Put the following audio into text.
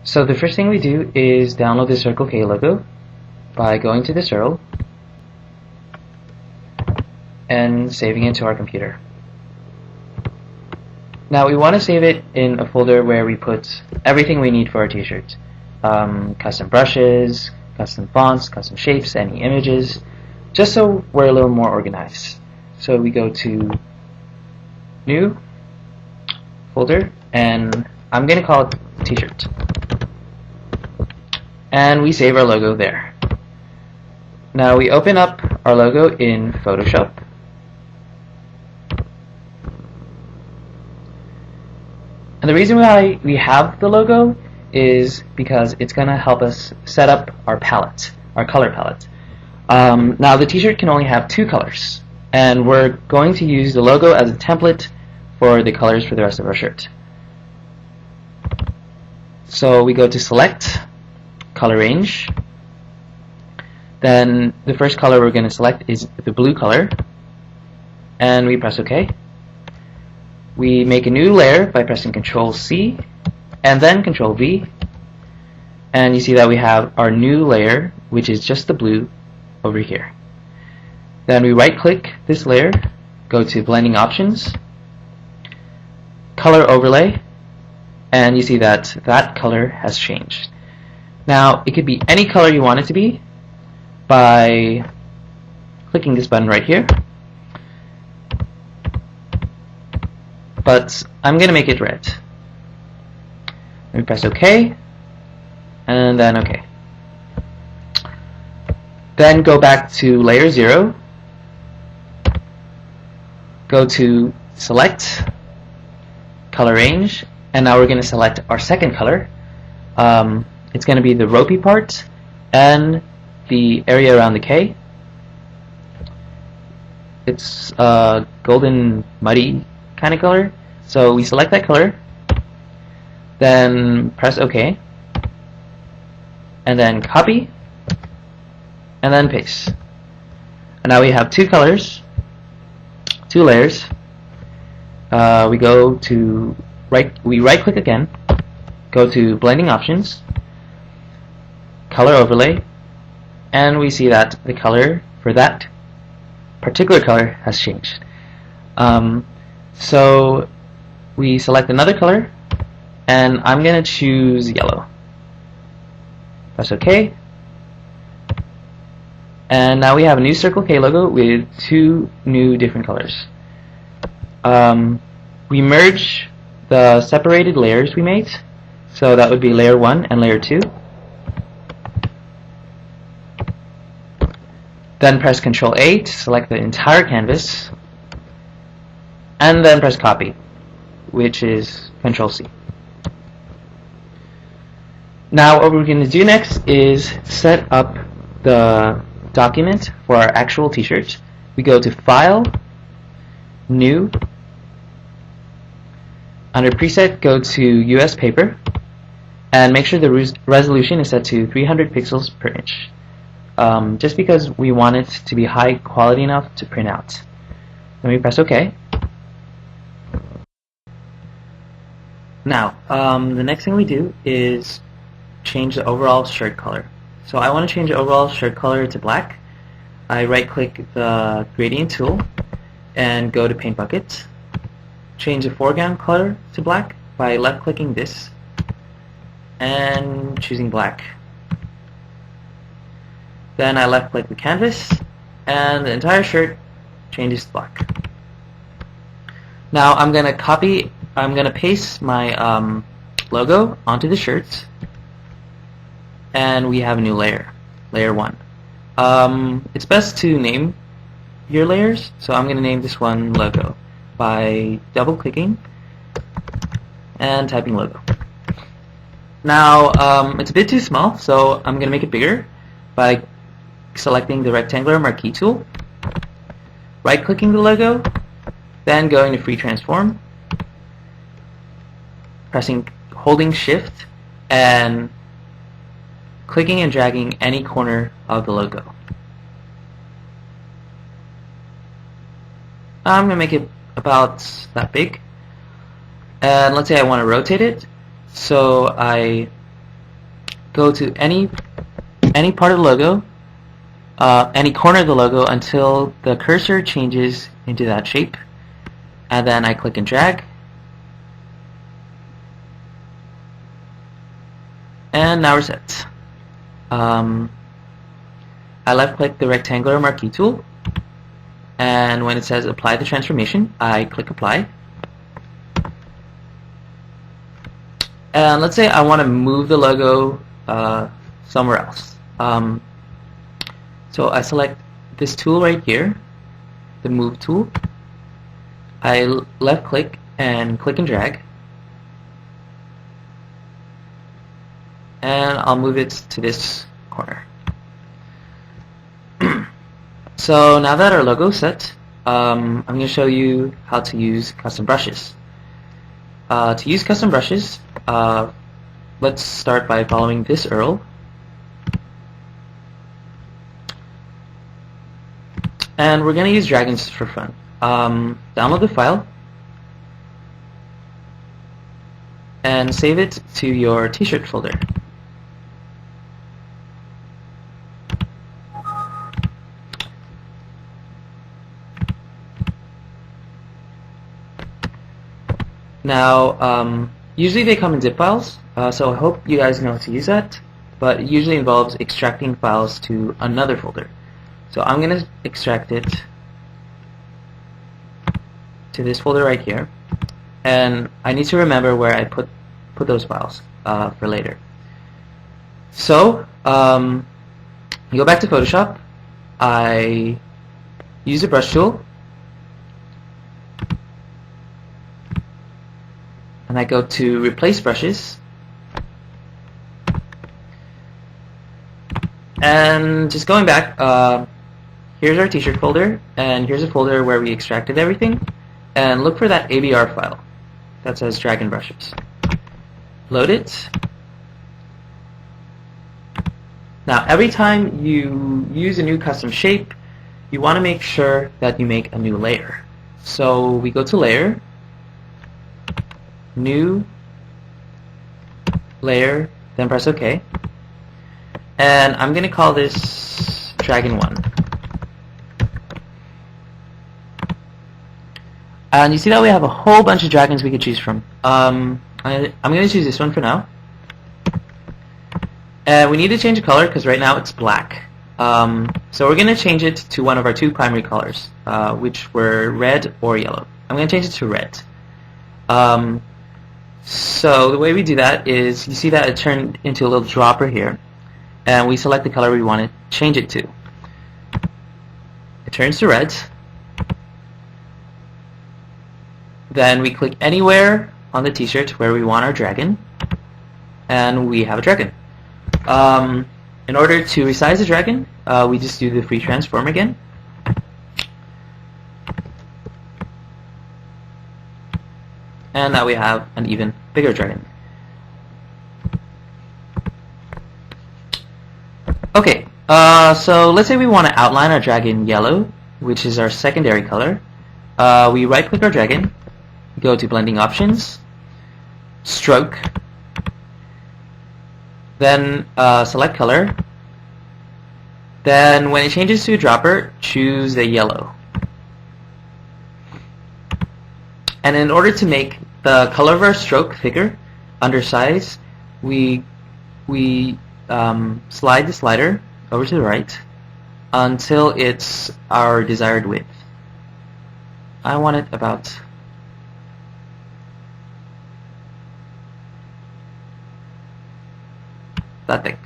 So the first thing we do is download the Circle K logo by going to the URL and saving it to our computer. Now we want to save it in a folder where we put everything we need for our t-shirt. Custom brushes, custom fonts, custom shapes, any images, just so we're a little more organized. So we go to New, Folder, and I'm going to call it T-shirt. And we save our logo there. Now we open up our logo in Photoshop. And the reason why we have the logo is because it's going to help us set up our palette, our color palette. Now the t-shirt can only have 2 colors, and we're going to use the logo as a template for the colors for the rest of our shirt. So we go to Select, Color Range. Then the first color we're going to select is the blue color, and we press OK. We make a new layer by pressing Ctrl C and then Ctrl V, and you see that we have our new layer, which is just the blue over here. Then we right click this layer, go to Blending Options, Color Overlay, and you see that that color has changed. Now it could be any color you want it to be by clicking this button right here, but I'm going to make it red. Let me press OK, and then OK. Then go back to Layer 0, go to Select, Color Range, and now we're going to select our second color. It's going to be the ropey part and the area around the K. It's golden muddy kind of color. So we select that color, then press OK, and then copy, and then paste. And now we have 2 colors, 2 layers. We go to we right click again, go to Blending Options, Color Overlay, and we see that the color for that particular color has changed. So we select another color, and I'm going to choose yellow. Press OK. And now we have a new Circle K logo with 2 new different colors. We merge the separated layers we made, so that would be layer 1 and layer 2. Then press Ctrl A to select the entire canvas, and then press copy, which is Ctrl C. Now what we're going to do next is set up the document for our actual t-shirt. We go to File, New, under Preset go to US Paper, and make sure the resolution is set to 300 pixels per inch, just because we want it to be high quality enough to print out. Then we press OK. Now, the next thing we do is change the overall shirt color. So I want to change the overall shirt color to black. I right click the gradient tool and go to Paint Bucket. Change the foreground color to black by left clicking this and choosing black. Then I left click the canvas and the entire shirt changes to black. Now I'm going to paste my logo onto the shirt, and we have a new layer, layer 1. It's best to name your layers, so I'm going to name this one logo by double clicking and typing logo. Now it's a bit too small, so I'm going to make it bigger by selecting the rectangular marquee tool, right clicking the logo, then going to Free Transform, holding Shift and clicking and dragging any corner of the logo. I'm going to make it about that big, and let's say I want to rotate it, so I go to any part of the logo, any corner of the logo until the cursor changes into that shape, and then I click and drag, and now we're set. I left click the rectangular marquee tool, and when it says apply the transformation, I click apply. And let's say I want to move the logo somewhere else. So I select this tool right here, the move tool. I left click and click and drag, and I'll move it to this corner. So now that our logo is set, I'm going to show you how to use custom brushes. To use custom brushes, let's start by following this URL. And we're going to use dragons for fun. Download the file and save it to your t-shirt folder. Now, usually they come in zip files, so I hope you guys know how to use that, but it usually involves extracting files to another folder. So I'm going to extract it to this folder right here, and I need to remember where I put those files for later. So you go back to Photoshop, I use the brush tool, and I go to replace brushes, and just going back, here's our t-shirt folder, and here's a folder where we extracted everything, and look for that ABR file that says Dragon Brushes. Load it. Now every time you use a new custom shape, you want to make sure that you make a new layer. So we go to Layer, New, Layer, then press OK. And I'm going to call this Dragon 1. And you see that we have a whole bunch of dragons we could choose from. I'm going to choose this one for now. And we need to change the color because right now it's black. So we're going to change it to one of our two primary colors, which were red or yellow. I'm going to change it to red. So the way we do that is, you see that it turned into a little dropper here, and we select the color we want to change it to. It turns to red. Then we click anywhere on the t-shirt where we want our dragon, and we have a dragon. In order to resize the dragon, we just do the free transform again. And now we have an even bigger dragon. Okay, so let's say we want to outline our dragon yellow, which is our secondary color. We right click our dragon, go to blending options, stroke, then select color. Then when it changes to a dropper, choose the yellow. And in order to make the color of our stroke thicker, undersize, we slide the slider over to the right until it's our desired width. I want it about that thick.